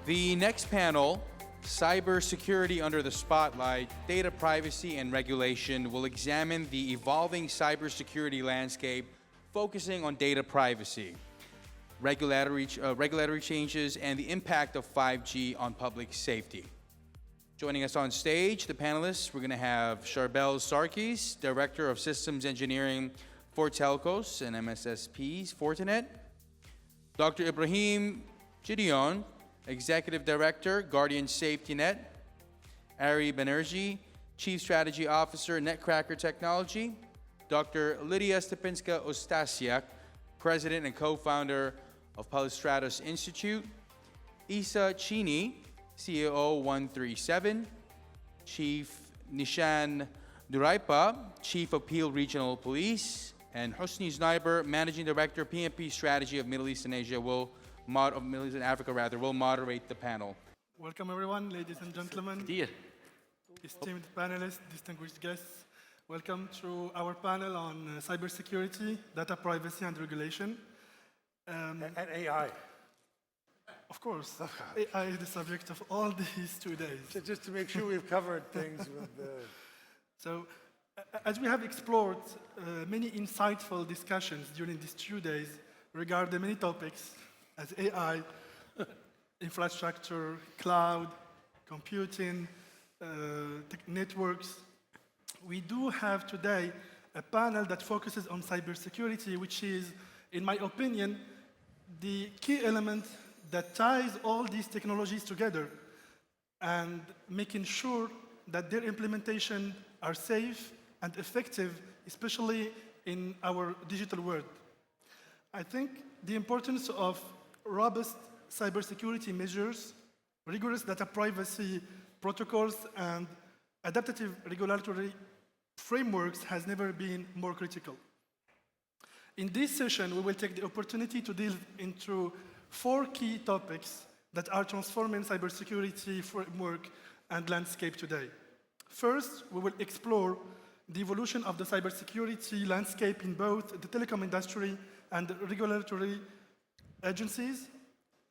The next panel, Cybersecurity Under the Spotlight, Data Privacy and Regulation, will examine the evolving cybersecurity landscape, focusing on data privacy, regulatory changes, and the impact of 5G on public safety. Joining us on stage, the panelists, we're going to have Charbel Sarkis, Director of Systems Engineering for Telcos and MSSPs, Fortinet, Dr. Ibrahim Gideon, Executive Director, Guardian Safety Net, Ari Banerjee, Chief Strategy Officer, Netcracker Technology, Dr. Lydia Stepinska-Ustasiak, President and Co-Founder of Polistratos Insitute, Isa Chini, CEO 137, Chief Nishan Duraipa, Chief of Peel Regional Police, and Hosni Znaiber, Managing Director, PMP Strategy of Middle East and Asia, Middle East and Africa will moderate the panel. Welcome everyone, ladies and gentlemen, esteemed panelists, distinguished guests. Welcome to our panel on cybersecurity, data privacy and regulation. And AI. Of course, AI is the subject of all these 2 days. Just to make sure we've covered things with the... So, as we have explored many insightful discussions during these 2 days regarding many topics as AI, infrastructure, cloud, computing, networks, we do have today a panel that focuses on cybersecurity, which is, in my opinion, the key element that ties all these technologies together and making sure that their implementation are safe and effective, especially in our digital world. I think the importance of robust cybersecurity measures, rigorous data privacy protocols, and adaptive regulatory frameworks has never been more critical. In this session, we will take the opportunity to delve into 4 key topics that are transforming cybersecurity framework and landscape today. First, we will explore the evolution of the cybersecurity landscape in both the telecom industry and the regulatory agencies.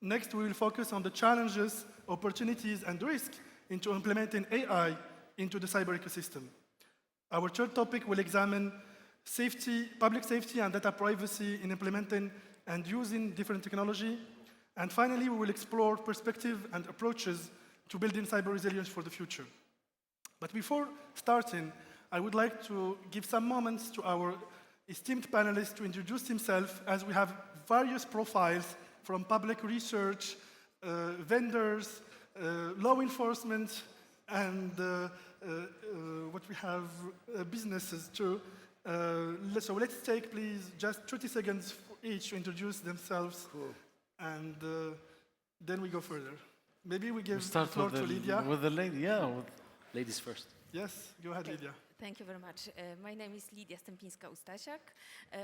Next, we will focus on the challenges, opportunities, and risks into implementing AI into the cyber ecosystem. Our third topic will examine safety, public safety and data privacy in implementing and using different technology. And finally, we will explore perspective and approaches to building cyber resilience for the future. But before starting, I would like to give some moments to our esteemed panelists to introduce himself, as we have various profiles from public research, vendors, law enforcement, and what we have businesses too. So let's take, please, just 30 seconds for each to introduce themselves. Cool. And then we go further. Maybe we give the floor to Lydia. With the lady, yeah. Ladies first. Yes, go ahead, Lydia. Thank you very much. My name is Lydia Stepinska-Ustasiak.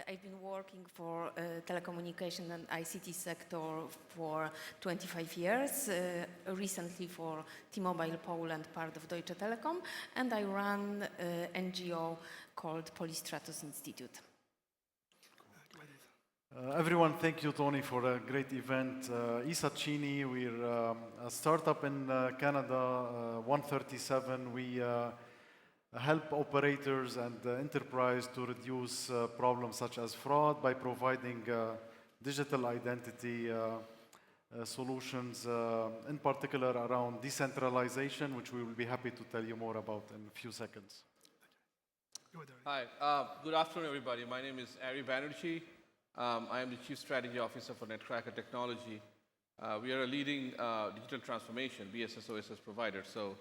I've been working for telecommunication and ICT sector for 25 years, recently for T-Mobile Poland, part of Deutsche Telekom, and I run an NGO called Polistratos Insitute. Everyone, thank you, Tony, for a great event. Isa Chini, we're a startup in Canada, 137. We help operators and enterprise to reduce problems such as fraud by providing digital identity solutions, in particular around decentralization, which we will be happy to tell you more about in a few seconds. Hi, good afternoon, everybody. My name is Ari Banerjee. I am the Chief Strategy Officer for Netcracker Technology. We are a leading digital transformation, BSS OSS provider, so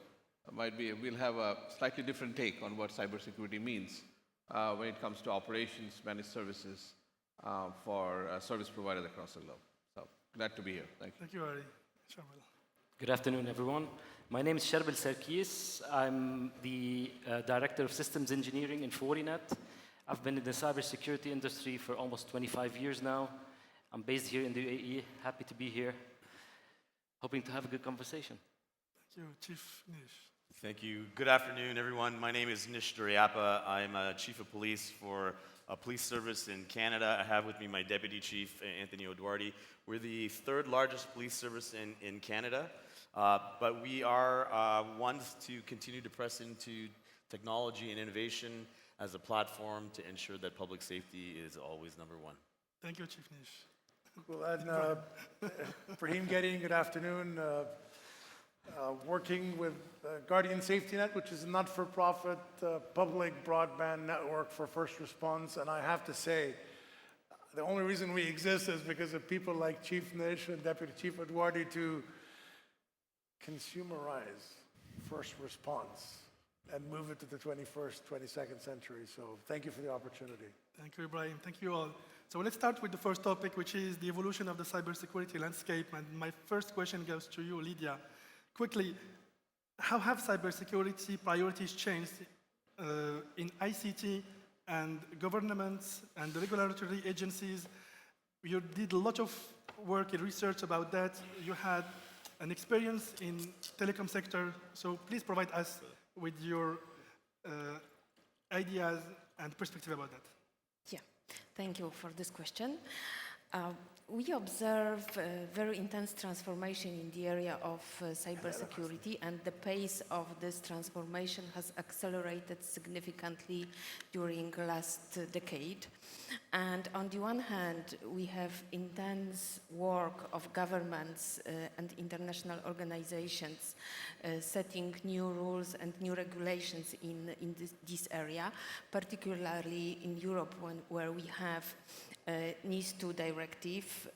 we'll have a slightly different take on what cybersecurity means when it comes to operations, managed services for service providers across the globe. So glad to be here. Thank you. Thank you, Ari. Charbel. Good afternoon, everyone. My name is Charbel Sarkis. I'm the Director of Systems Engineering in Fortinet. I've been in the cybersecurity industry for almost 25 years now. I'm based here in the UAE. Happy to be here. Hoping to have a good conversation. Thank you, Chief Nish. Thank you. Good afternoon, everyone. My name is Nish Duryappa. I'm Chief of Police for police service in Canada. I have with me my deputy chief, Anthony O'Doherty. We're the third largest police service in Canada, but we are ones to continue to press into technology and innovation as a platform to ensure that public safety is always number one. Thank you, Chief Nish. Well, and Brahim Getty, good afternoon. Working with Guardian Safety Net, which is a not-for-profit public broadband network for first response. And I have to say, the only reason we exist is because of people like Chief Nish and Deputy Chief Edwardi to consumerize first response and move it to the 21st, 22nd century. So thank you for the opportunity. Thank you, Ibrahim. Thank you all. So let's start with the first topic, which is the evolution of the cybersecurity landscape. And my first question goes to you, Lydia. Quickly, how have cybersecurity priorities changed in ICT and governments and the regulatory agencies? You did a lot of work in research about that. You had an experience in telecom sector. So please provide us with your ideas and perspective about that. Yeah, thank you for this question. We observe very intense transformation in the area of cybersecurity, and the pace of this transformation has accelerated significantly during the last decade. And on the one hand, we have intense work of governments and international organizations setting new rules and new regulations in this area, particularly in Europe, where we have NIS2 directive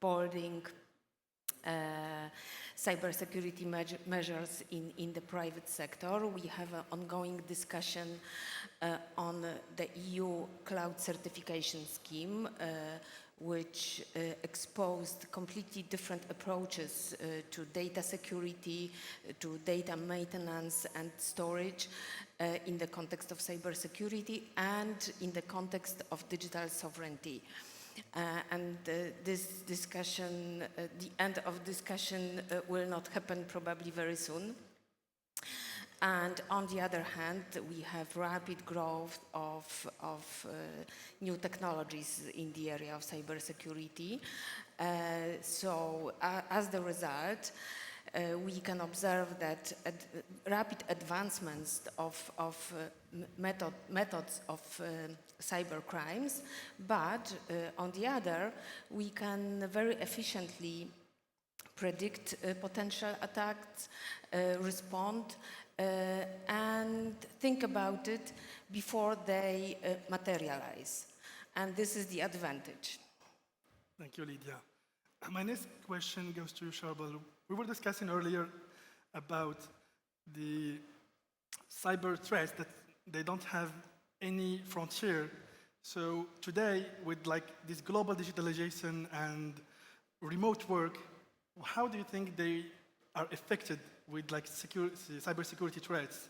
boarding cybersecurity measures in the private sector. We have an ongoing discussion on the EU cloud certification scheme, which exposed completely different approaches to data security, to data maintenance and storage in the context of cybersecurity and in the context of digital sovereignty. This discussion, the end of discussion will not happen probably very soon. And on the other hand, we have rapid growth of new technologies in the area of cybersecurity. So as the result, we can observe that rapid advancements of methods of cyber crimes, but on the other, we can very efficiently predict potential attacks, respond, and think about it before they materialize. And this is the advantage. Thank you, Lydia. My next question goes to Sharbal. We were discussing earlier about the cyber threats that they don't have any frontier. So today, with like this global digitalization and remote work, how do you think they are affected with like cybersecurity threats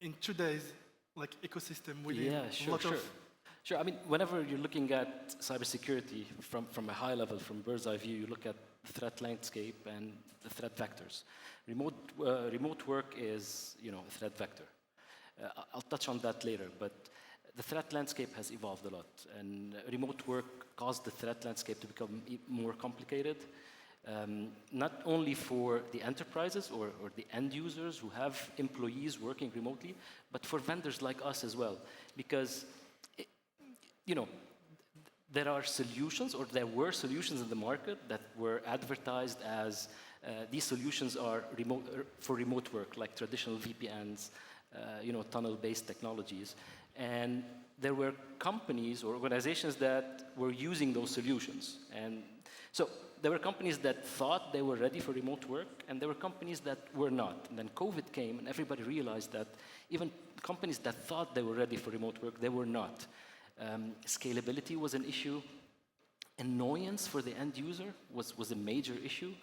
in today's like ecosystem? Sure. I mean, whenever you're looking at cybersecurity from a high level, from bird's eye view, you look at the threat landscape and the threat vectors. Remote work is, a threat vector. I'll touch on that later, but the threat landscape has evolved a lot, and remote work caused the threat landscape to become more complicated, not only for the enterprises or the end users who have employees working remotely, but for vendors like us as well, because there are solutions, or there were solutions in the market that were advertised as these solutions are for remote work, like traditional VPNs, tunnel-based technologies. And there were companies or organizations that were using those solutions. And so there were companies that thought they were ready for remote work, and there were companies that were not. And then COVID came, and everybody realized that even companies that thought they were ready for remote work, they were not. Scalability was an issue. Annoyance for the end user was a major issue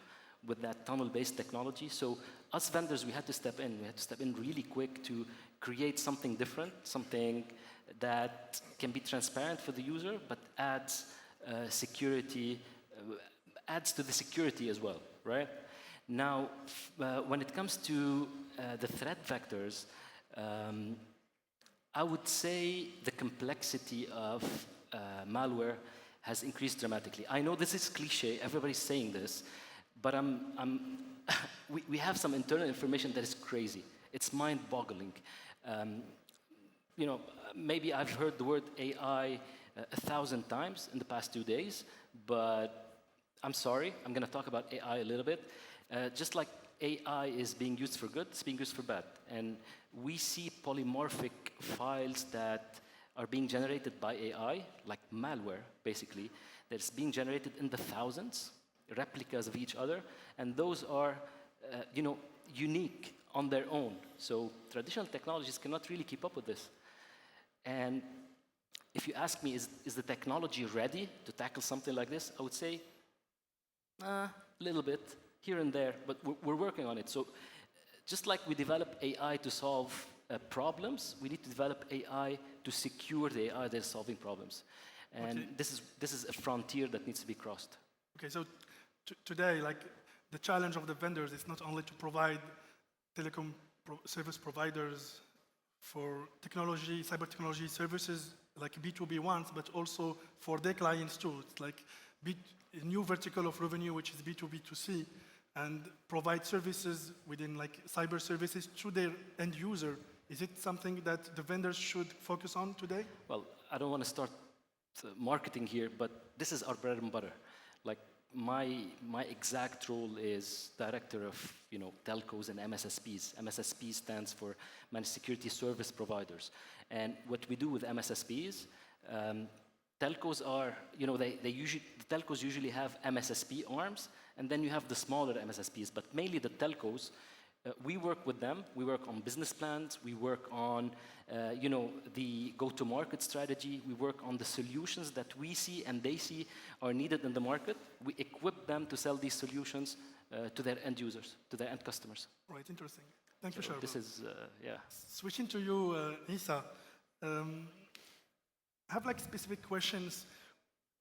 with that tunnel-based technology. So us vendors, we had to step in. We had to step in really quick to create something different, something that can be transparent for the user, but adds security, adds to the security as well, right? Now, when it comes to the threat vectors, I would say the complexity of malware has increased dramatically. I know this is cliche, everybody's saying this, but we have some internal information that is crazy. It's mind-boggling. Maybe I've heard the word AI 1,000 times in the past 2 days, but I'm sorry, I'm going to talk about AI a little bit. Just like AI is being used for good, it's being used for bad. And we see polymorphic files that are being generated by AI, like malware, basically, that's being generated in the thousands, replicas of each other, and those are, unique on their own. So traditional technologies cannot really keep up with this. And if you ask me, is the technology ready to tackle something like this? I would say, a little bit, here and there, but we're working on it. So just like we develop AI to solve problems, we need to develop AI to secure the AI that is solving problems. And Okay. this is a frontier that needs to be crossed. Okay, so today, like, the challenge of the vendors is not only to provide telecom service providers for technology, cyber technology services, like B2B ones, but also for their clients too. It's like a new vertical of revenue, which is B2B2C, and provide services within like cyber services to their end user. Is it something that the vendors should focus on today? Well, I don't want to start marketing here, but this is our bread and butter. Like my exact role is director of telcos and MSSPs. MSSP stands for Managed Security Service Providers. And what we do with MSSPs, telcos are, the telcos usually have MSSP arms, and then you have the smaller MSSPs, but mainly the telcos. We work with them. We work on business plans. We work on, the go-to-market strategy. We work on the solutions that we see and they see are needed in the market. We equip them to sell these solutions to their end users, to their end customers. Right, interesting. Thank you, So Sherbel. this is, yeah. Switching to you, Isa, I have like specific questions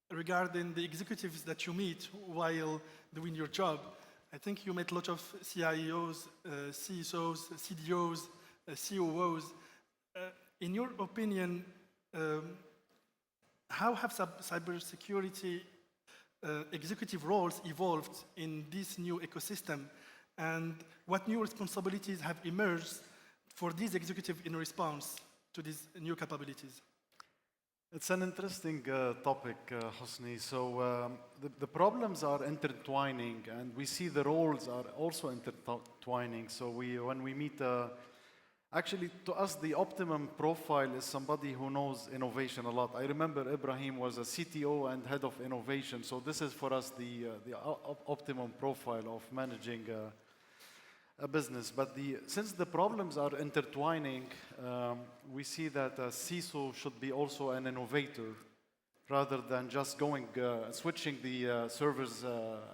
regarding the executives that you meet while doing your job. I think you met a lot of CIOs, CISOs, CDOs, COOs. In your opinion, how have cybersecurity executive roles evolved in this new ecosystem? And what new responsibilities have emerged for these executives in response to these new capabilities? It's an interesting topic, Hosni. So the problems are intertwining, and we see the roles are also intertwining. So when we meet, actually, to us, the optimum profile is somebody who knows innovation a lot. I remember Ibrahim was a CTO and head of innovation. So this is for us the optimum profile of managing a business. But since the problems are intertwining, we see that a CISO should be also an innovator rather than just switching the servers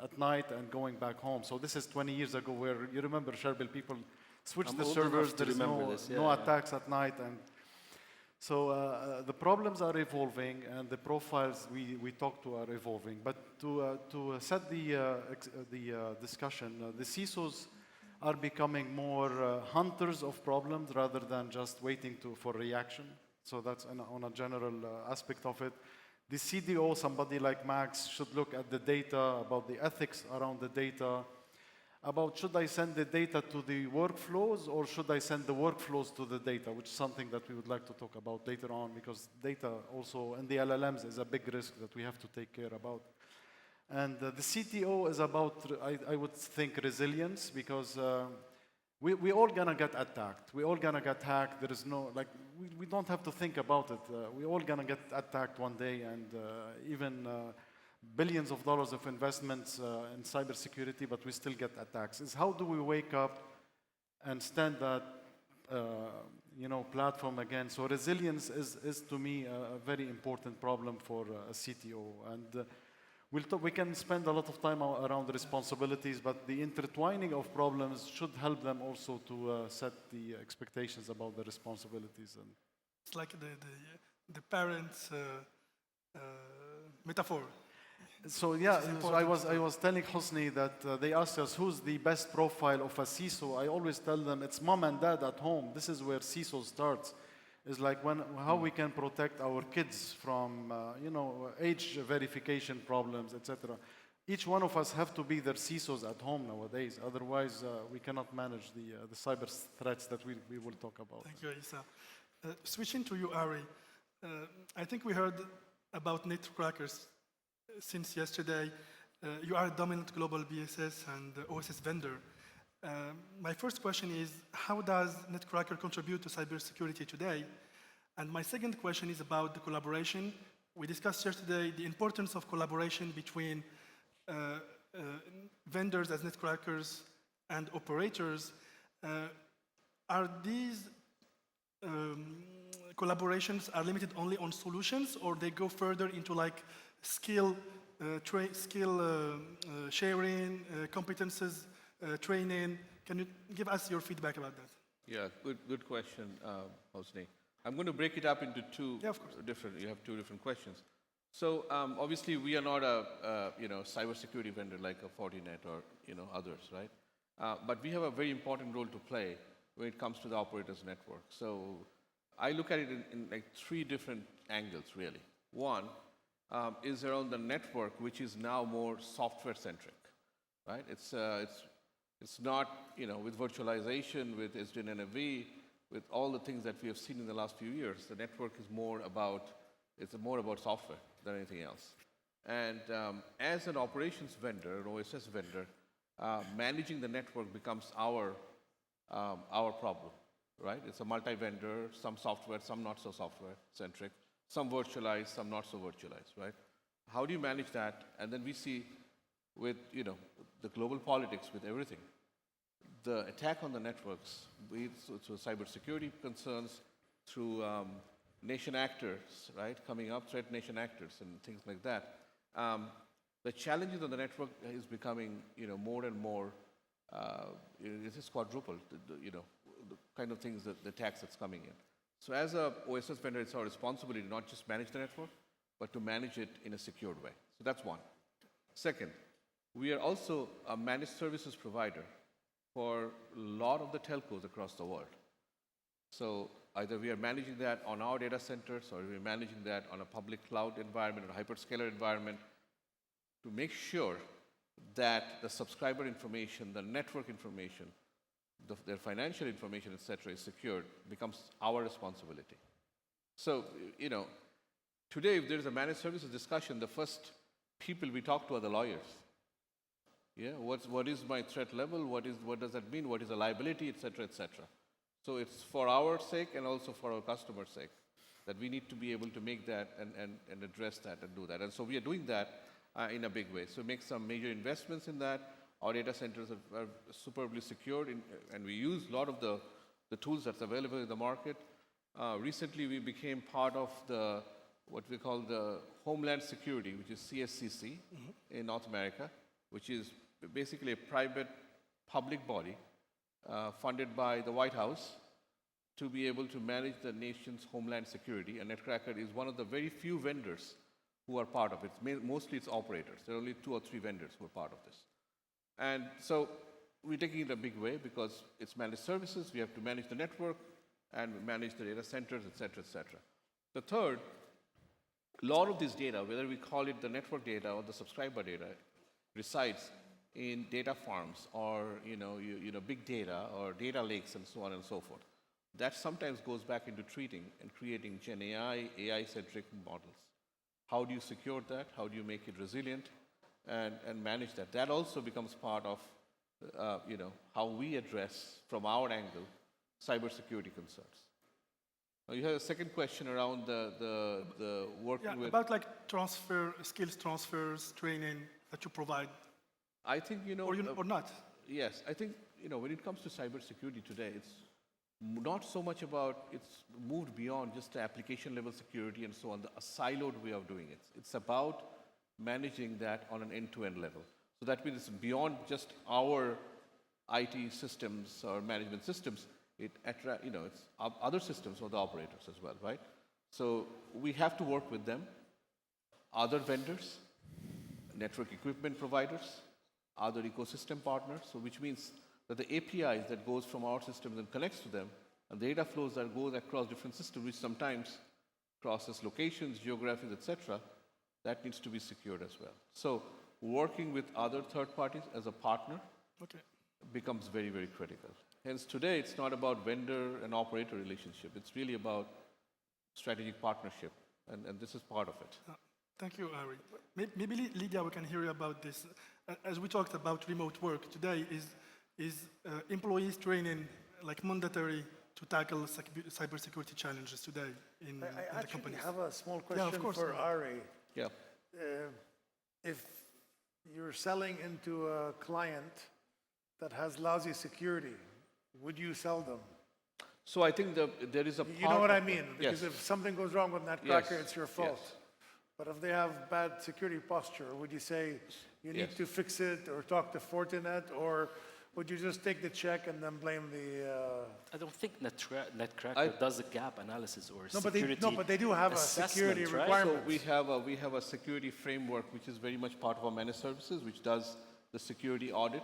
at night and going back home. So this is 20 years ago where, you remember, Sherbel, people switched the servers, there is no attacks at night. And so the problems are evolving and the profiles we talk to are evolving. But to set the discussion, the CISOs are becoming more hunters of problems rather than just waiting for reaction. So that's on a general aspect of it. The CDO, somebody like Max, should look at the data, about the ethics around the data, about should I send the data to the workflows or should I send the workflows to the data, which is something that we would like to talk about later on, because data also in the LLMs is a big risk that we have to take care about. And the CTO is about, I would think, resilience, because we all gonna get attacked. We all gonna get hacked. There is no, we don't have to think about it. We all gonna get attacked one day, and even billions of dollars of investments in cybersecurity, but we still get attacks. Is how do we wake up and stand that platform again? So resilience is to me a very important problem for a CTO. And we can spend a lot of time around the responsibilities, but the intertwining of problems should help them also to set the expectations about the responsibilities. And it's like the parents' metaphor. So yeah, so I was telling Hosni that they asked us who's the best profile of a CISO. I always tell them it's mom and dad at home. This is where CISO starts. is like how we can protect our kids from, age verification problems, etc. Each one of us have to be their CISOs at home nowadays. Otherwise, we cannot manage the cyber threats that we will talk about. Thank you, Isa. Switching to you, Ari, I think we heard about Netcrackers since yesterday. You are a dominant global BSS and OSS vendor. My first question is, how does Netcracker contribute to cybersecurity today? And my second question is about the collaboration. We discussed yesterday the importance of collaboration between vendors as Netcrackers and operators. Are these collaborations are limited only on solutions, or they go further into like skill sharing, competences, training? Can you give us your feedback about that? Yeah, good question, Hosni. I'm going to break it up into two different. You have two different questions. So obviously, we are not a cybersecurity vendor like a Fortinet or others, right? But we have a very important role to play when it comes to the operators network. So I look at it in like three different angles, really. One is around the network, which is now more software centric, right? It's not with virtualization, with SDN-NFV, with all the things that we have seen in the last few years. The network is more about software than anything else. And as an operations vendor, an OSS vendor, managing the network becomes our problem, right? It's a multi-vendor, some software, some not so software-centric, some virtualized, some not so virtualized, right? How do you manage that? And then we see with, the global politics, with everything, the attack on the networks, so cybersecurity concerns, through nation actors, right, coming up, threat nation actors and things like that. The challenges on the network is becoming, more and more, it is quadrupled, the kind of things, the attacks that's coming in. So as a OSS vendor, it's our responsibility to not just manage the network, but to manage it in a secured way. So that's one. Second, we are also a managed services provider for a lot of the telcos across the world. So either we are managing that on our data centers, or we're managing that on a public cloud environment or hyperscaler environment to make sure that the subscriber information, the network information, their financial information, et cetera, is secured, becomes our responsibility. So, today, if there's a managed services discussion, the first people we talk to are the lawyers. Yeah, what is my threat level? What does that mean? What is a liability, et cetera, et cetera. So it's for our sake and also for our customers' sake that we need to be able to make that and address that and do that. And so we are doing that in a big way. So make some major investments in that. Our data centers are superbly secured, and we use a lot of the tools that's available in the market. Recently, we became part of what we call the Homeland Security, which is CSCC in North America, which is basically a private public body funded by the White House to be able to manage the nation's homeland security. And Netcracker is one of the very few vendors who are part of it. Mostly it's operators. There are only 2 or 3 vendors who are part of this. And so we're taking it a big way because it's managed services. We have to manage the network and manage the data centers, et cetera, et cetera. The third, a lot of this data, whether we call it the network data or the subscriber data, resides in data farms or big data or data lakes and so on and so forth. That sometimes goes back into treating and creating Gen AI, AI-centric models. How do you secure that? How do you make it resilient and manage that? That also becomes part of how we address, from our angle, cybersecurity concerns. You have a second question around the working with... about like skills transfers, training that you provide. I think, or not. Yes, I think, when it comes to cybersecurity today, it's not so much about, it's moved beyond just the application level security and so on, a siloed way of doing it. It's about managing that on an end-to-end level. So that means it's beyond just our IT systems or management systems. It's other systems for the operators as well, right? So we have to work with them, other vendors, network equipment providers, other ecosystem partners, so which means that the APIs that goes from our systems and connects to them And data flows that goes across different systems, which sometimes crosses locations, geographies, etc., that needs to be secured as well. So working with other third parties as a partner becomes very, very critical. Hence, today, it's not about vendor and operator relationship. It's really about strategic partnership, and this is part of it. Thank you, Ari. Maybe, Lydia, we can hear about this. As we talked about remote work, today is employees training like mandatory to tackle cybersecurity challenges today in the companies? I have a small question for Ari. Yeah. If you're selling into a client that has lousy security, would you sell them? So I think there is a part. You know what I mean? Because yes. if something goes wrong with Netcracker, Yes. it's your fault. Yes. But if they have bad security posture, would you say you need Yes. to fix it or talk to Fortinet, or would you just take the check and then blame the? I don't think Netcracker does a gap analysis or security but they do have a security assessment, right? requirement. So we have a security framework which is very much part of our managed services, which does the security audit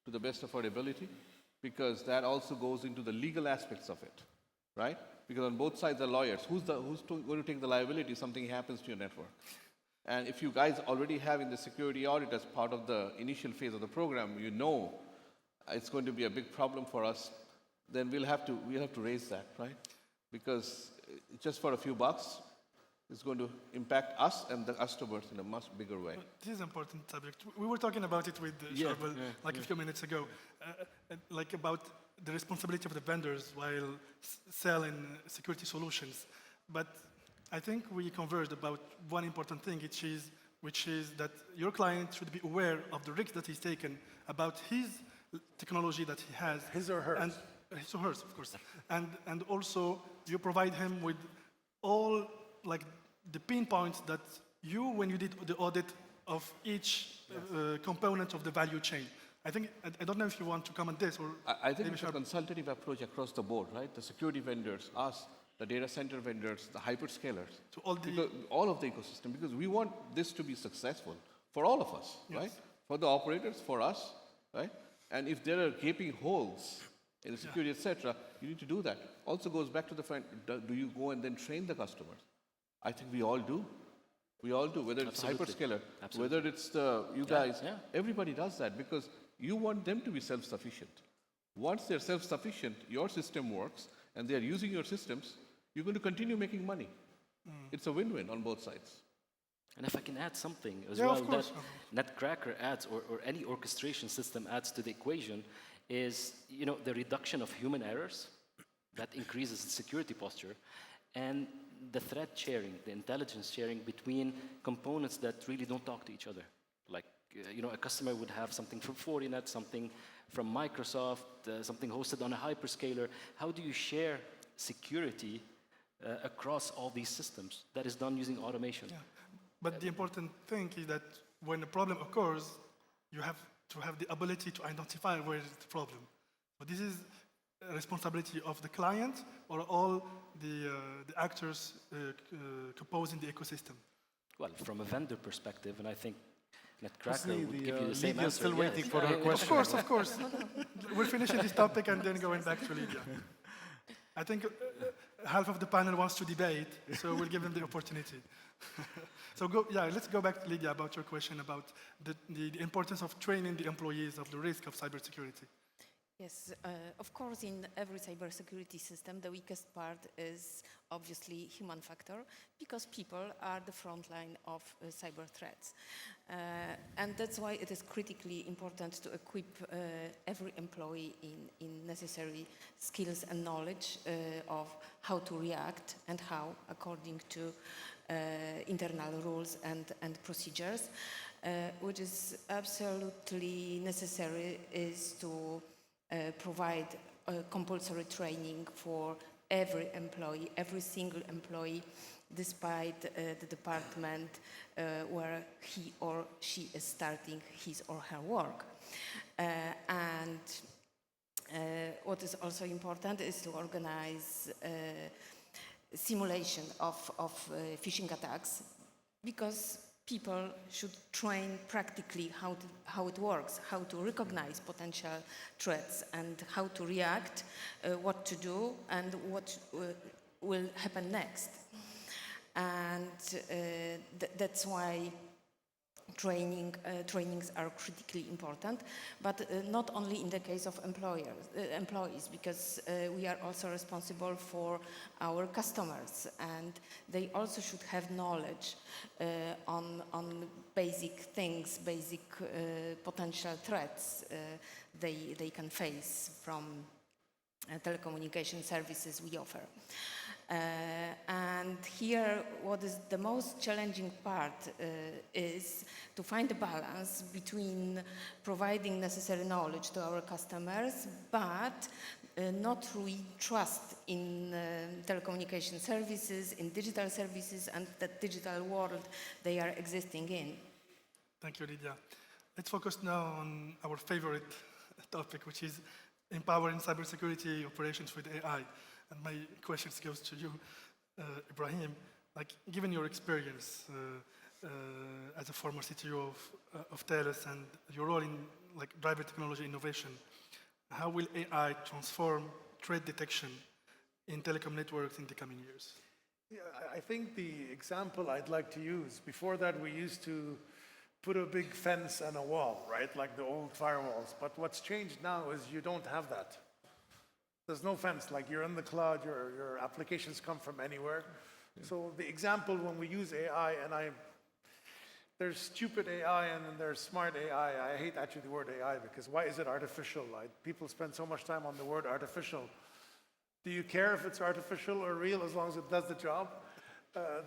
to the best of our ability, because that also goes into the legal aspects of it, right? Because on both sides are lawyers. Who's going to take the liability if something happens to your network? And if you guys already have in the security audit as part of the initial phase of the program, you know it's going to be a big problem for us, then we'll have to raise that, right? Because just for a few bucks, it's going to impact us and the customers in a much bigger way. This is an important subject. We were talking about it with Charbel a few minutes ago, like about the responsibility of the vendors while selling security solutions. But I think we converged about one important thing, which is that your client should be aware of the risk that he's taken about his technology that he has. His or hers. And his or hers, of course. And also, you provide him with all like the pinpoints that when you did the audit of each component of the value chain. I don't know if you want to comment this or... I think it's a consultative approach across the board, right? The security vendors, us, the data center vendors, the hyperscalers, to all of the ecosystem, because we want this to be successful for all of us, right? For the operators, for us, right? And if there are gaping holes in the security, etc., you need to do that. Also goes back to the fact, do you go and then train the customers? I think we all do. We all do, whether it's hyperscaler, whether it's you guys, everybody does that because you want them to be self-sufficient. Once they're self-sufficient, your system works, and they're using your systems, you're going to continue making money. It's a win-win on both sides. And if I can add something as well that Netcracker adds, or any orchestration system adds to the equation, is the reduction of human errors that increases the security posture, and the threat sharing, the intelligence sharing between components that really don't talk to each other. Like, a customer would have something from Fortinet, something from Microsoft, something hosted on a hyperscaler. How do you share security across all these systems? That is done using automation. Yeah. But the important thing is that when a problem occurs, you have to have the ability to identify where is the problem. So this is a responsibility of the client or all the actors composing the ecosystem. Well, from a vendor perspective, and I think Netcracker would give you the same Lydia's answer. still waiting for her question. Of course. We're finishing this topic and then going back to Lydia. I think half of the panel wants to debate, so we'll give them the opportunity. Let's go back to Lydia about your question about the importance of training the employees of the risk of cybersecurity. Yes, of course, in every cybersecurity system, the weakest part is obviously human factor, because people are the front line of cyber threats. And that's why it is critically important to equip every employee in necessary skills and knowledge of how to react and how, according to internal rules and procedures. Which is absolutely necessary is to provide compulsory training for every employee, every single employee, despite the department where he or she is starting his or her work. And what is also important is to organize simulation of phishing attacks, because people should train practically how it works, how to recognize potential threats and how to react, what to do, and what will happen next. And that's why trainings are critically important, but not only in the case of employees, because we are also responsible for our customers, and they also should have knowledge on basic things, basic potential threats they can face from telecommunication services we offer. And here, what is the most challenging part is to find a balance between providing necessary knowledge to our customers, but not really trust in telecommunication services, in digital services, and the digital world they are existing in. Thank you, Lydia. Let's focus now on our favorite topic, which is empowering cybersecurity operations with AI. And my question goes to you, Ibrahim. Like, given your experience as a former CTO of Thales and your role in driver technology innovation, how will AI transform threat detection in telecom networks in the coming years? Yeah, I think the example I'd like to use, before that we used to put a big fence and a wall, right? Like the old firewalls. But what's changed now is you don't have that. There's no fence, like you're in the cloud, your applications come from anywhere. Yeah. So the example when we use AI, and there's stupid AI and then there's smart AI. I hate actually the word AI because why is it artificial? People spend so much time on the word artificial. Do you care if it's artificial or real as long as it does the job?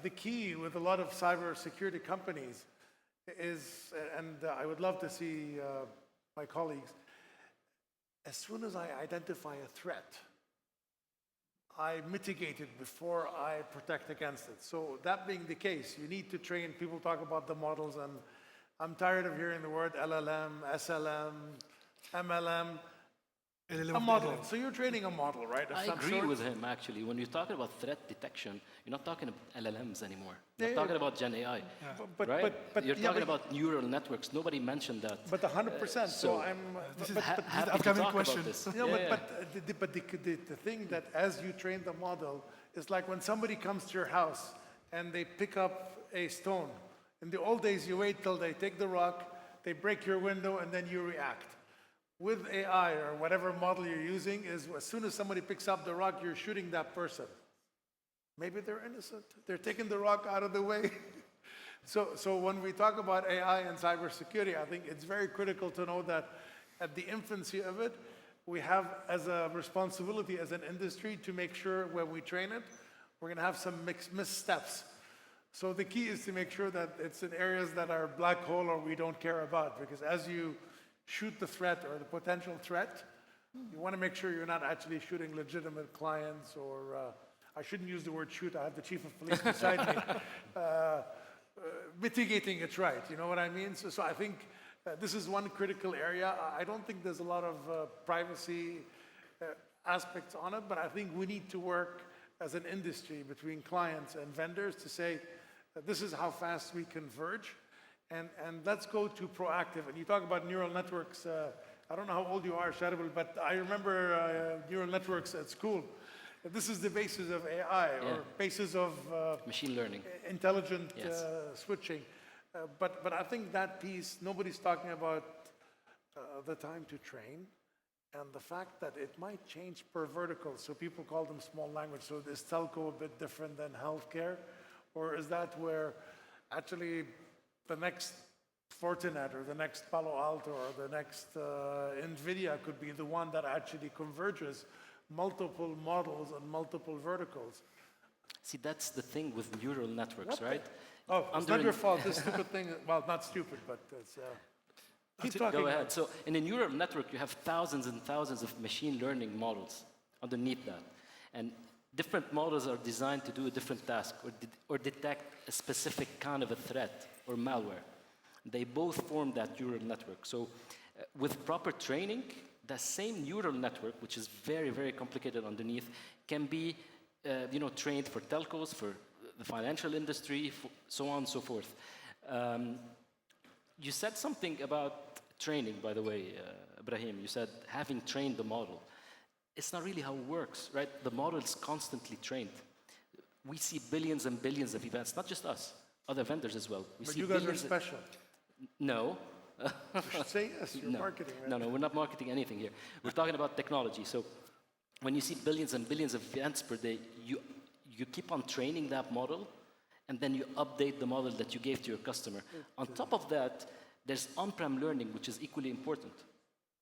The key with a lot of cybersecurity companies is, and I would love to see my colleagues, as soon as I identify a threat, I mitigate it before I protect against it. So that being the case, you need to train. People talk about the models, and I'm tired of hearing the word LLM, SLM, MLM. A model. So you're training a model, right? I agree with him, actually. When you're talking about threat detection, you're not talking about LLMs anymore. You're talking about Gen AI, right? You're talking about neural networks. Nobody mentioned that. But 100%. So I'm... This is the upcoming question. But the thing that as you train the model is like when somebody comes to your house and they pick up a stone. In the old days, you wait till they take the rock, they break your window, and then you react. With AI or whatever model you're using is as soon as somebody picks up the rock, you're shooting that person. Maybe they're innocent. They're taking the rock out of the way. So when we talk about AI and cybersecurity, I think it's very critical to know that at the infancy of it, we have as a responsibility as an industry to make sure when we train it, we're going to have some missteps. So the key is to make sure that it's in areas that are black hole or we don't care about, because as you shoot the threat or the potential threat, you want to make sure you're not actually shooting legitimate clients or, I shouldn't use the word shoot, I have the chief of police beside me, mitigating it right, you know what I mean? So I think this is one critical area. I don't think there's a lot of privacy aspects on it, but I think we need to work as an industry between clients and vendors to say, this is how fast we converge. And let's go to proactive. And you talk about neural networks. I don't know how old you are, Sharbel, but I remember neural networks at school. This is the basis of AI or basis of machine learning, intelligent switching. But I think that piece, nobody's talking about the time to train and the fact that it might change per vertical. So people call them small language. So is telco a bit different than healthcare? Or is that where actually the next Fortinet or the next Palo Alto or the next NVIDIA could be the one that actually converges multiple models and multiple verticals? See, that's the thing with neural networks, right? It's not your fault, this stupid thing, well, not stupid, but it's... keep talking. Go ahead. So in a neural network, you have thousands and thousands of machine learning models underneath that. And different models are designed to do a different task or detect a specific kind of a threat or malware. They both form that neural network. So with proper training, the same neural network, which is very, very complicated underneath, can be trained for telcos, for the financial industry, so on and so forth. You said something about training, by the way, Ibrahim. You said having trained the model. It's not really how it works, right? The model is constantly trained. We see billions and billions of events, not just us, other vendors as well. We But see you guys are billions special. No. You should say yes, you're marketing, right? No, we're not marketing anything here. We're talking about technology. So when you see billions and billions of events per day, you keep on training that model, and then you update the model that you gave to your customer. On top of that, there's on-prem learning, which is equally important,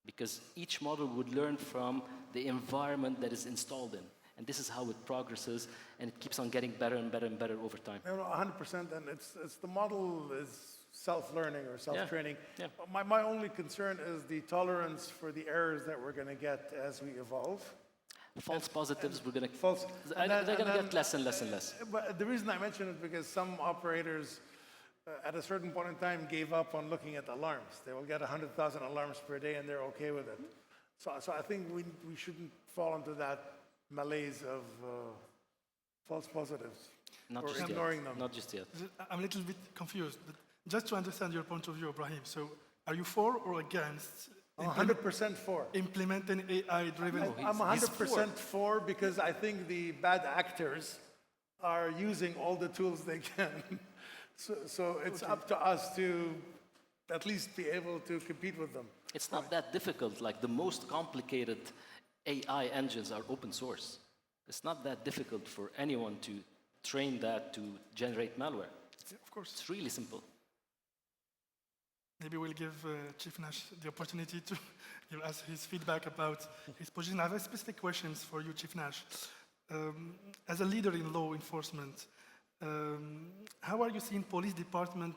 because each model would learn from the environment that is installed in. And this is how it progresses, and it keeps on getting better and better and better over time. No, 100%, and it's the model is self-learning or self-training. Yeah. My only concern is the tolerance for the errors that we're going to get as we evolve. False positives, we're going to... False. They're going to get less and less and less. But the reason I mention it is because some operators at a certain point in time gave up on looking at alarms. They will get 100,000 alarms per day and they're okay with it. So I think we shouldn't fall into that malaise of false positives Not or just ignoring yet. them. Not just yet. I'm a little bit confused, but just to understand your point of view, Ibrahim, so are you for or against 100% for. implementing AI-driven? I'm 100% for because I think the bad actors are using all the tools they can. So it's up to us to at least be able to compete with them. It's not that difficult. Like the most complicated AI engines are open source. It's not that difficult for anyone to train that to generate malware. Yeah, of course. It's really simple. Maybe we'll give Chief Nash the opportunity to give us his feedback about his position. I have specific questions for you, Chief Nash. As a leader in law enforcement, how are you seeing police department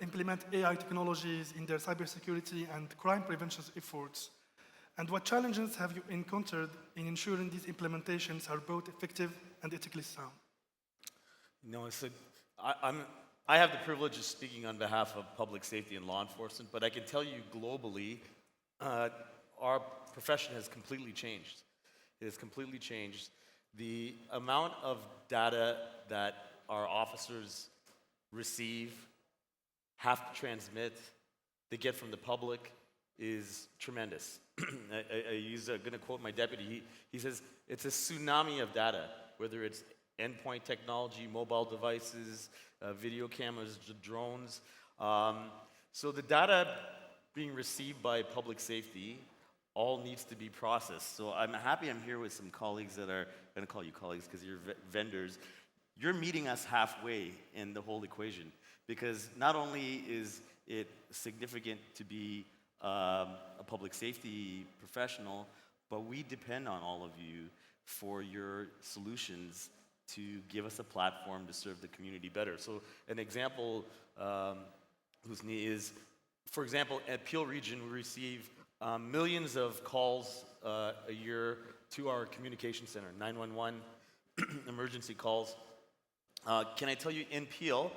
implement AI technologies in their cybersecurity and crime prevention efforts? And what challenges have you encountered in ensuring these implementations are both effective and ethically sound? No, I have the privilege of speaking on behalf of public safety and law enforcement, but I can tell you globally, our profession has completely changed. It has completely changed. The amount of data that our officers receive, have to transmit, they get from the public is tremendous. I'm going to quote my deputy. He says, it's a tsunami of data, whether it's endpoint technology, mobile devices, video cameras, drones. So the data being received by public safety all needs to be processed. So I'm happy I'm here with some colleagues that are, I'm going to call you colleagues because you're vendors. You're meeting us halfway in the whole equation because not only is it significant to be a public safety professional, but we depend on all of you for your solutions to give us a platform to serve the community better. So an example, Husni, is, for example, at Peel Region, we receive millions of calls a year to our communication center, 911 emergency calls. Can I tell you, in Peel,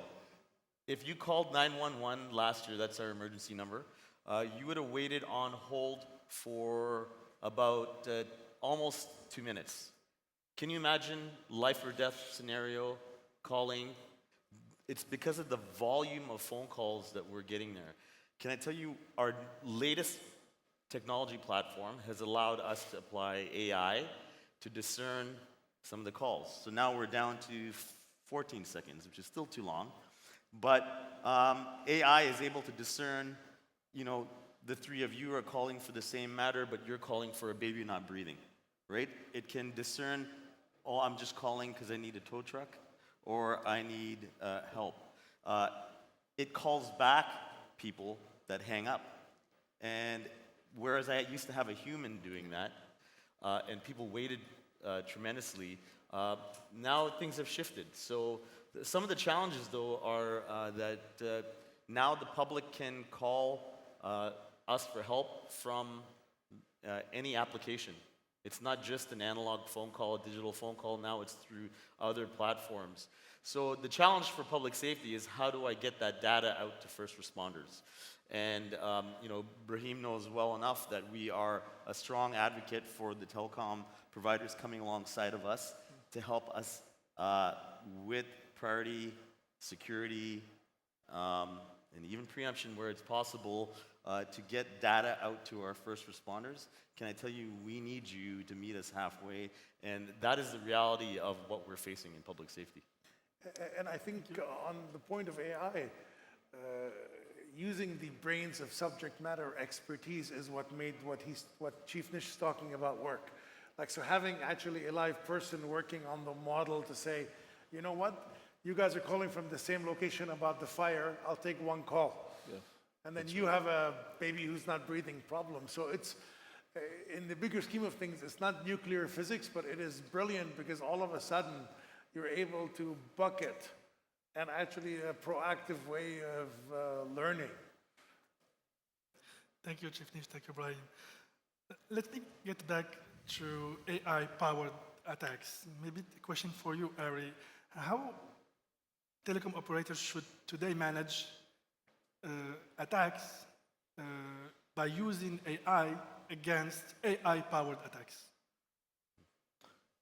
if you called 911 last year, that's our emergency number, you would have waited on hold for about almost 2 minutes. Can you imagine life or death scenario calling? It's because of the volume of phone calls that we're getting there. Can I tell you, our latest technology platform has allowed us to apply AI to discern some of the calls. So now we're down to 14 seconds, which is still too long. But AI is able to discern, you know, the three of you are calling for the same matter, but you're calling for a baby not breathing, right? It can discern, oh, I'm just calling because I need a tow truck, or I need help. It calls back people that hang up. And whereas I used to have a human doing that, and people waited tremendously, now things have shifted. So some of the challenges, though, are that now the public can call us for help from any application. It's not just an analog phone call, a digital phone call. Now it's through other platforms. So the challenge for public safety is how do I get that data out to first responders? And you know, Brahim knows well enough that we are a strong advocate for the telecom providers coming alongside of us to help us with priority, security, and even preemption where it's possible to get data out to our first responders. Can I tell you, we need you to meet us halfway, and that is the reality of what we're facing in public safety. And I think on the point of AI, using the brains of subject matter expertise is what made what Chief Nish is talking about work. Like, so having actually a live person working on the model to say, you know what, you guys are calling from the same location about the fire, I'll take one call. Yeah. And then you have a baby who's not breathing problem. So it's, in the bigger scheme of things, it's not nuclear physics, but it is brilliant because all of a sudden you're able to bucket and actually a proactive way of learning. Thank you, Chief Nish. Thank you, Brian. Let me get back to AI-powered attacks. Maybe a question for you, Ari. How telecom operators should today manage attacks by using AI against AI-powered attacks?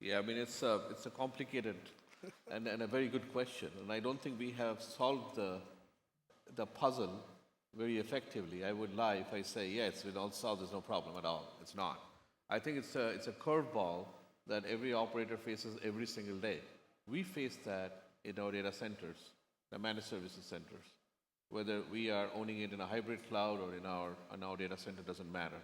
Yeah, I mean, it's a complicated and a very good question. And I don't think we have solved the puzzle very effectively. I would lie if I say, yeah, it's been all solved, there's no problem at all. It's not. I think it's a curveball that every operator faces every single day. We face that in our data centers, the managed services centers. Whether we are owning it in a hybrid cloud or in our data center doesn't matter.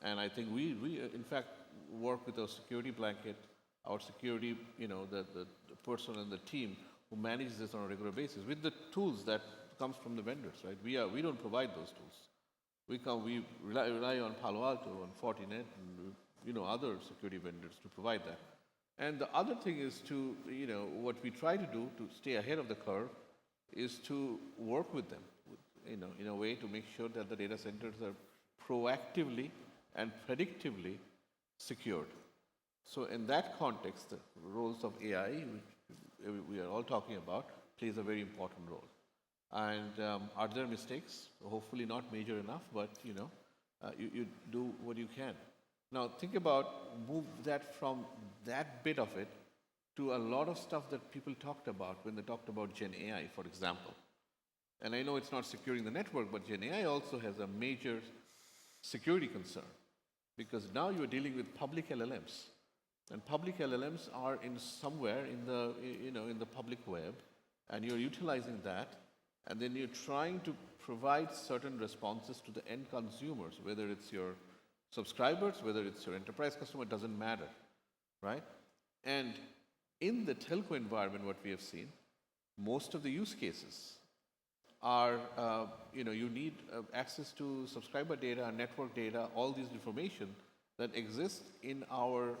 And I think we in fact work with our security blanket, our security, the person and the team who manages this on a regular basis with the tools that comes from the vendors, right? We don't provide those tools. We rely on Palo Alto, on Fortinet, and other security vendors to provide that. And the other thing is to, what we try to do to stay ahead of the curve is to work with them, in a way to make sure that the data centers are proactively and predictively secured. So in that context, the roles of AI, which we are all talking about, plays a very important role. And are there mistakes? Hopefully not major enough, but you do what you can. Now think about move that from that bit of it to a lot of stuff that people talked about when they talked about Gen AI, for example. And I know it's not securing the network, but Gen AI also has a major security concern because now you're dealing with public LLMs. And public LLMs are somewhere in the public web, and you're utilizing that, and then you're trying to provide certain responses to the end consumers, whether it's your subscribers, whether it's your enterprise customer, it doesn't matter, right? And in the telco environment, what we have seen, most of the use cases are, you need access to subscriber data, network data, all these information that exists in our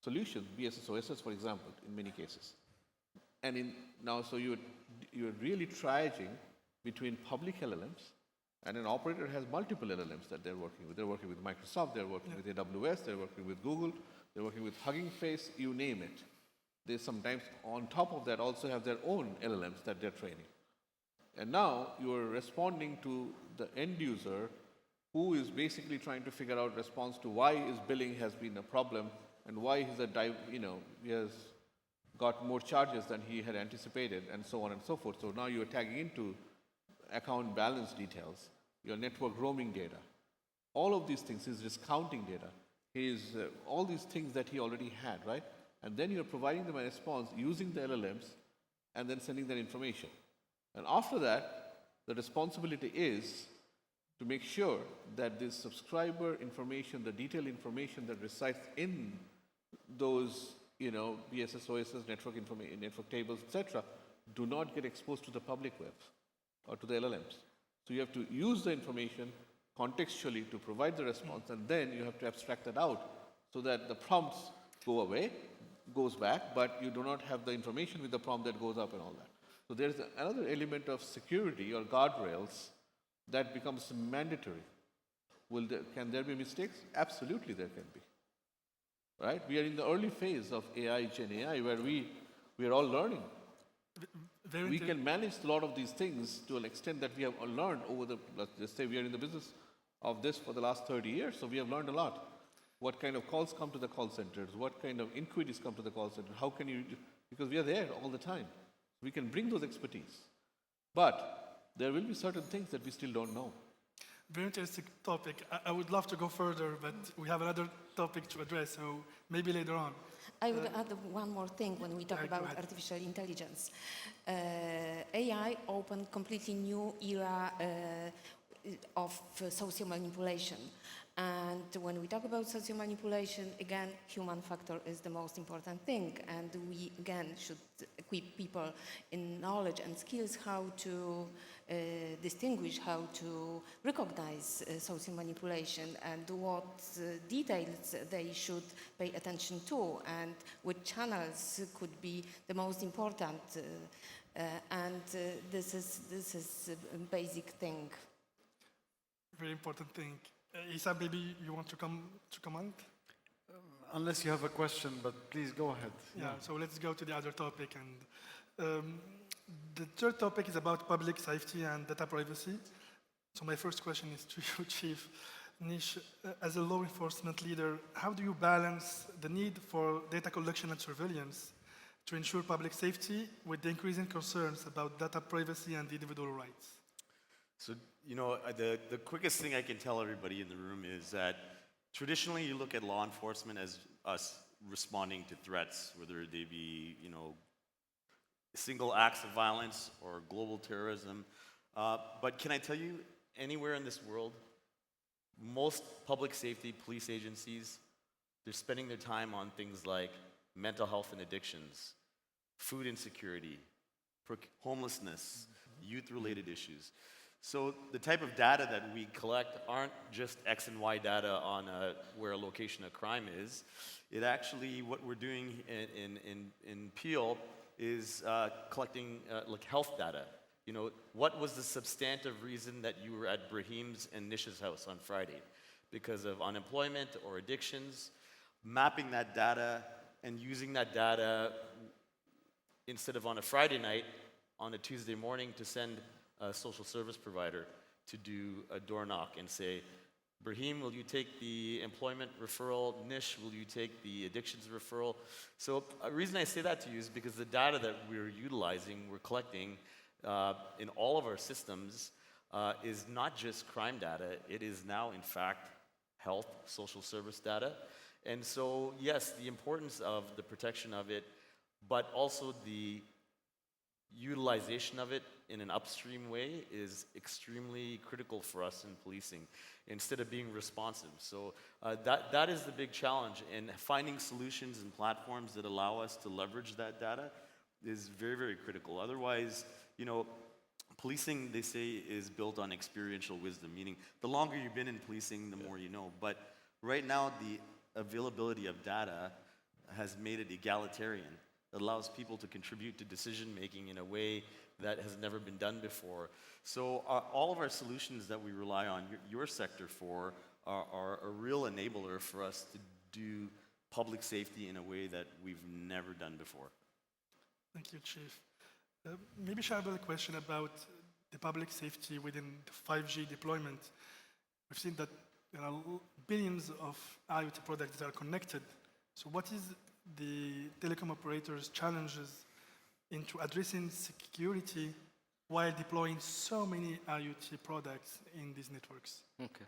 solutions, BSS, OSS, for example, in many cases. And so you're really triaging between public LLMs, and an operator has multiple LLMs that they're working with. They're working with Microsoft, they're working with AWS, they're working with Google, they're working with Hugging Face, you name it. They sometimes, on top of that, also have their own LLMs that they're training. And now you're responding to the end user who is basically trying to figure out response to why his billing has been a problem and why he has got more charges than he had anticipated, and so on and so forth. So now you're tagging into account balance details, your network roaming data, all of these things, his discounting data, all these things that he already had, right? And then you're providing them a response using the LLMs and then sending that information. And after that, the responsibility is to make sure that this subscriber information, the detailed information that resides in those, BSS, OSS, network information, network tables, etc., do not get exposed to the public web or to the LLMs. So you have to use the information contextually to provide the response, and then you have to abstract that out so that the prompts go away, goes back, but you do not have the information with the prompt that goes up and all that. So there's another element of security or guardrails that becomes mandatory. Can there be mistakes? Absolutely there can be. Right? We are in the early phase of AI, Gen AI, where we are all learning. We can manage a lot of these things to an extent that we have learned over let's say we are in the business of this for the last 30 years, so we have learned a lot. What kind of calls come to the call centers? What kind of inquiries come to the call center? How can you, because we are there all the time. We can bring those expertise. But there will be certain things that we still don't know. Very interesting topic. I would love to go further, but we have another topic to address, so maybe later on. I would add one more thing when we talk go about ahead. artificial intelligence. AI opened completely new era of social manipulation. And when we talk about social manipulation, again, human factor is the most important thing. And we, again, should equip people in knowledge and skills how to distinguish, how to recognize social manipulation and what details they should pay attention to and which channels could be the most important. This is a basic thing. Very important thing. Isa, maybe you want to comment? Unless you have a question, but please go ahead. Yeah, so let's go to the other topic. And the third topic is about public safety and data privacy. So my first question is to you, Chief Nish. As a law enforcement leader, how do you balance the need for data collection and surveillance to ensure public safety with the increasing concerns about data privacy and individual rights? So, you know, the quickest thing I can tell everybody in the room is that traditionally you look at law enforcement as us responding to threats, whether they be, you know, single acts of violence or global terrorism. But can I tell you, anywhere in this world, most public safety police agencies, they're spending their time on things like mental health and addictions, food insecurity, homelessness, youth-related issues. So the type of data that we collect aren't just X and Y data on where a location of crime is. It actually, what we're doing in Peel is collecting like health data. You know, what was the substantive reason that you were at Brahim's and Nish's house on Friday? Because of unemployment or addictions, mapping that data and using that data instead of on a Friday night, on a Tuesday morning to send a social service provider to do a door knock and say, Brahim, will you take the employment referral? Nish, will you take the addictions referral? So a reason I say that to you is because the data that we're utilizing, we're collecting in all of our systems is not just crime data. It is now, in fact, health, social service data. And so, yes, the importance of the protection of it, but also the utilization of it in an upstream way is extremely critical for us in policing, instead of being responsive. So that is the big challenge, and finding solutions and platforms that allow us to leverage that data is very, very critical. Otherwise, you know, policing, they say, is built on experiential wisdom, meaning the longer you've been in policing, the more you know. But right now, the availability of data has made it egalitarian. It allows people to contribute to decision-making in a way that has never been done before. So all of our solutions that we rely on your sector for are a real enabler for us to do public safety in a way that we've never done before. Thank you, Chief. Maybe Shahbal, a question about the public safety within the 5G deployment. We've seen that there are billions of IoT products that are connected. So what is the telecom operators' challenges into addressing security while deploying so many IoT products in these networks? Okay.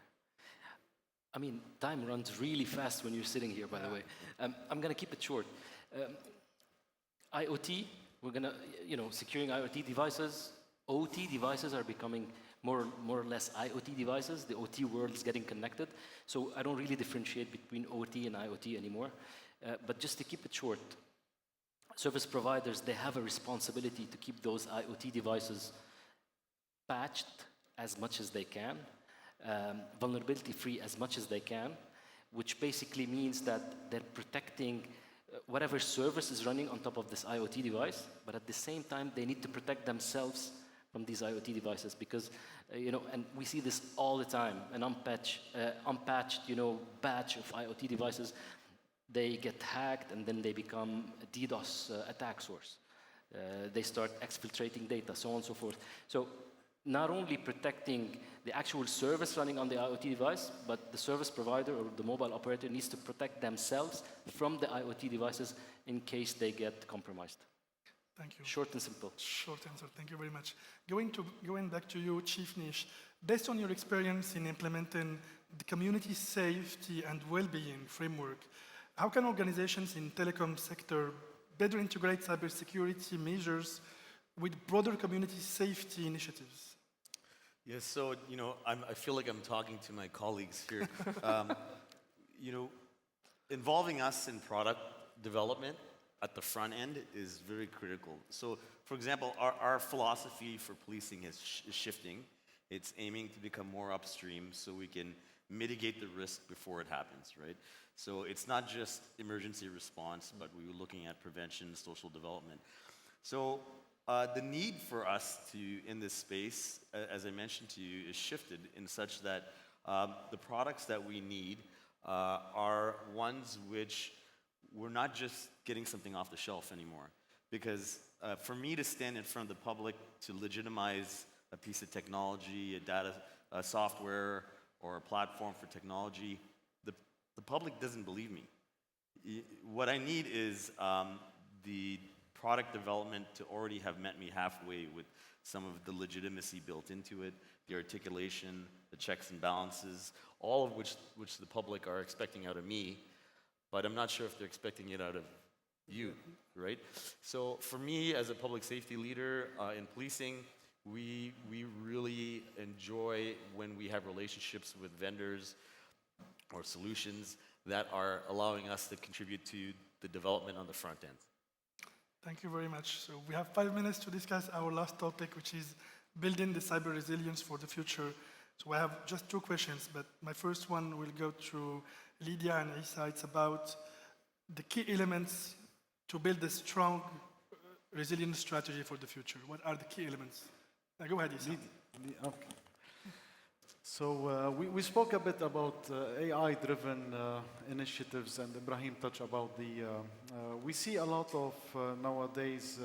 I mean, time runs really fast when you're sitting here, by the way. I'm going to keep it short. IoT, we're going to, you know, securing IoT devices. OT devices are becoming more or less IoT devices. The OT world is getting connected. So I don't really differentiate between OT and IoT anymore. But just to keep it short, service providers, they have a responsibility to keep those IoT devices patched as much as they can, vulnerability-free as much as they can, which basically means that they're protecting whatever service is running on top of this IoT device, but at the same time, they need to protect themselves from these IoT devices because, you know, and we see this all the time, an unpatched, you know, batch of IoT devices, they get hacked and then they become a DDoS attack source. They start exfiltrating data, so on and so forth. So not only protecting the actual service running on the IoT device, but the service provider or the mobile operator needs to protect themselves from the IoT devices in case they get compromised. Thank you. Short and simple. Short answer. Thank you very much. Going back to you, Chief Nish, based on your experience in implementing the community safety and well-being framework, how can organizations in telecom sector better integrate cybersecurity measures with broader community safety initiatives? Yes, so, I feel like I'm talking to my colleagues here. Involving us in product development at the front end is very critical. So, for example, our philosophy for policing is shifting. It's aiming to become more upstream so we can mitigate the risk before it happens, right? So it's not just emergency response, but we were looking at prevention, social development. So the need for us in this space, as I mentioned to you, is shifted in such that the products that we need are ones which we're not just getting something off the shelf anymore. Because for me to stand in front of the public to legitimize a piece of technology, a software, or a platform for technology, the public doesn't believe me. What I need is the product development to already have met me halfway with some of the legitimacy built into it, the articulation, the checks and balances, all of which the public are expecting out of me, but I'm not sure if they're expecting it out of you, right? So for me, as a public safety leader in policing, we really enjoy when we have relationships with vendors or solutions that are allowing us to contribute to the development on the front end. Thank you very much. So we have 5 minutes to discuss our last topic, which is building the cyber resilience for the future. So I have just 2 questions, but my first one will go to Lydia and Isa. It's about the key elements to build a strong resilience strategy for the future. What are the key elements? Go ahead, Isa. Okay. So we spoke a bit about AI-driven initiatives, and Ibrahim touched about we see a lot of nowadays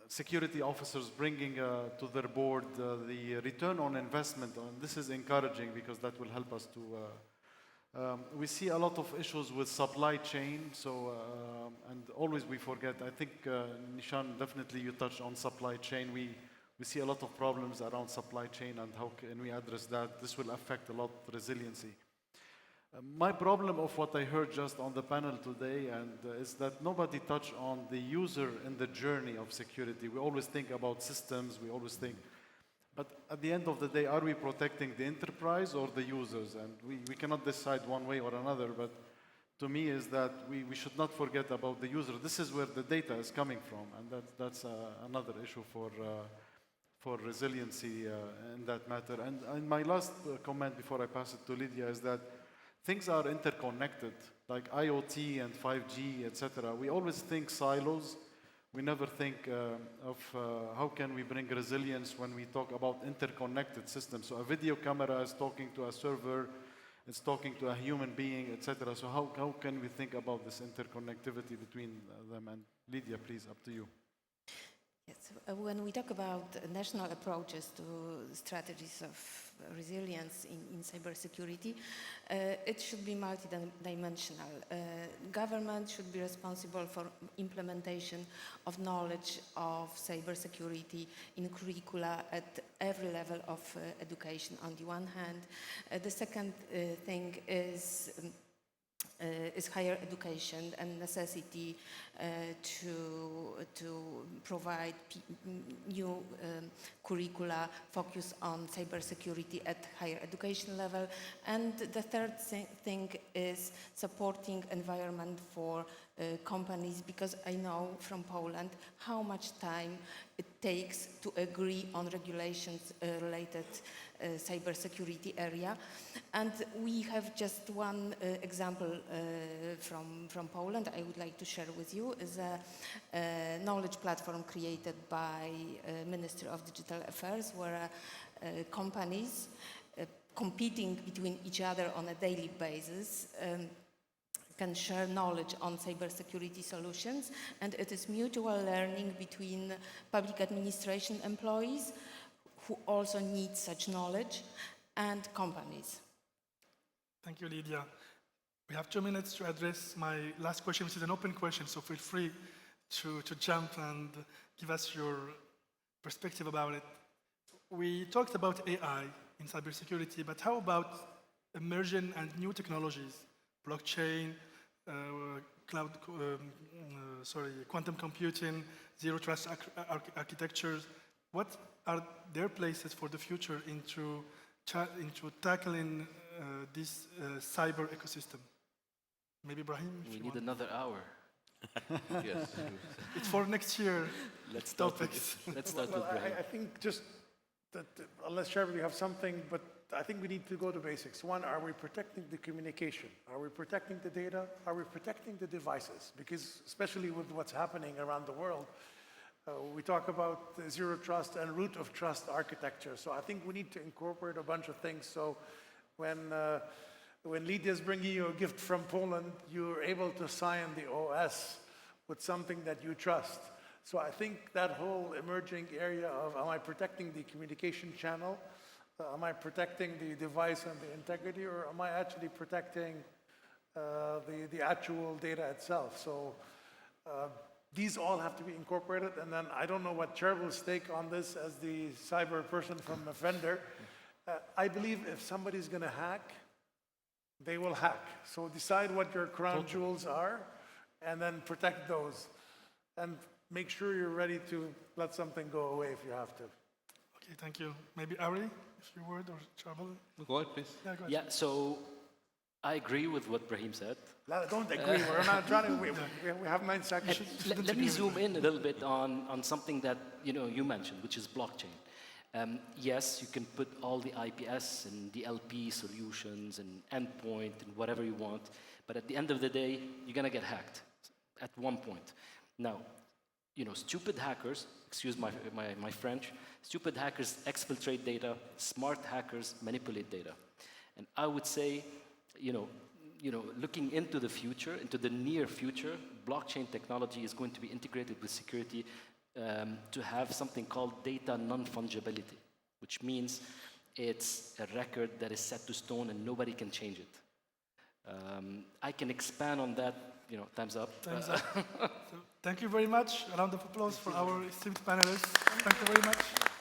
security officers bringing to their board the return on investment, and this is encouraging because that will help us to. We see a lot of issues with supply chain, so and always we forget. I think Nishan, definitely you touched on supply chain. We see a lot of problems around supply chain, and how can we address that? This will affect a lot resiliency. My problem of what I heard just on the panel today is that nobody touched on the user in the journey of security. We always think about systems, we always think, but at the end of the day, are we protecting the enterprise or the users? And we cannot decide one way or another, but to me is that we should not forget about the user. This is where the data is coming from, and that's another issue for resiliency in that matter. And my last comment before I pass it to Lydia is that things are interconnected, like IoT and 5G, etc. We always think silos. We never think of how can we bring resilience when we talk about interconnected systems. So a video camera is talking to a server, it's talking to a human being, etc. So how can we think about this interconnectivity between them? And Lydia, please, up to you. Yes, when we talk about national approaches to strategies of resilience in cybersecurity, it should be multidimensional. Government should be responsible for implementation of knowledge of cybersecurity in curricula at every level of education on the one hand. The second thing is higher education and necessity to provide new curricula focus on cybersecurity at higher education level. And the third thing is supporting environment for companies, because I know from Poland how much time it takes to agree on regulations related cybersecurity area. And we have just one example from Poland I would like to share with you, is a knowledge platform created by Ministry of Digital Affairs, where companies competing between each other on a daily basis can share knowledge on cybersecurity solutions, and it is mutual learning between public administration employees who also need such knowledge and companies. Thank you, Lydia. We have 2 minutes to address my last question, which is an open question, so feel free to jump and give us your perspective about it. We talked about AI in cybersecurity, but how about emerging and new technologies, blockchain, quantum computing, zero trust architectures? What are their places for the future into tackling this cyber ecosystem? Maybe Ibrahim? We need another hour. Yes. It's for next year. Let's start Topics. Let's start Well, with Brahim. I think just that, unless Sherby, you have something, but I think we need to go to basics. One, are we protecting the communication? Are we protecting the data? Are we protecting the devices? Because especially with what's happening around the world, we talk about the zero trust and root of trust architecture. So I think we need to incorporate a bunch of things. So when Lydia is bringing you a gift from Poland, you're able to sign the OS with something that you trust. So I think that whole emerging area of, am I protecting the communication channel? Am I protecting the device and the integrity, or am I actually protecting the actual data itself? So these all have to be incorporated. And then I don't know what Cheryl's take on this as the cyber person from Offender. I believe if somebody's going to hack, they will hack. So decide what your crown jewels are, and then protect those. And make sure you're ready to let something go away if you have to. Okay, thank you. Maybe Ari, if you would, or Trouble? Go ahead, please. Yeah, go ahead. Yeah, so I agree with what Brahim said. Don't agree. We're not trying to. We have 9 seconds. Let me zoom in a little bit on something that you mentioned, which is blockchain. Yes, you can put all the IPS and DLP solutions and endpoint and whatever you want, but at the end of the day, you're gonna get hacked at one point. Now, stupid hackers, excuse my French, stupid hackers exfiltrate data, smart hackers manipulate data. And I would say, looking into the future, into the near future, blockchain technology is going to be integrated with security to have something called data non-fungibility, which means it's a record that is set to stone and nobody can change it. I can expand on that, time's up. Time's up. So, thank you very much. A round of applause for our esteemed panelists. Thank you very much.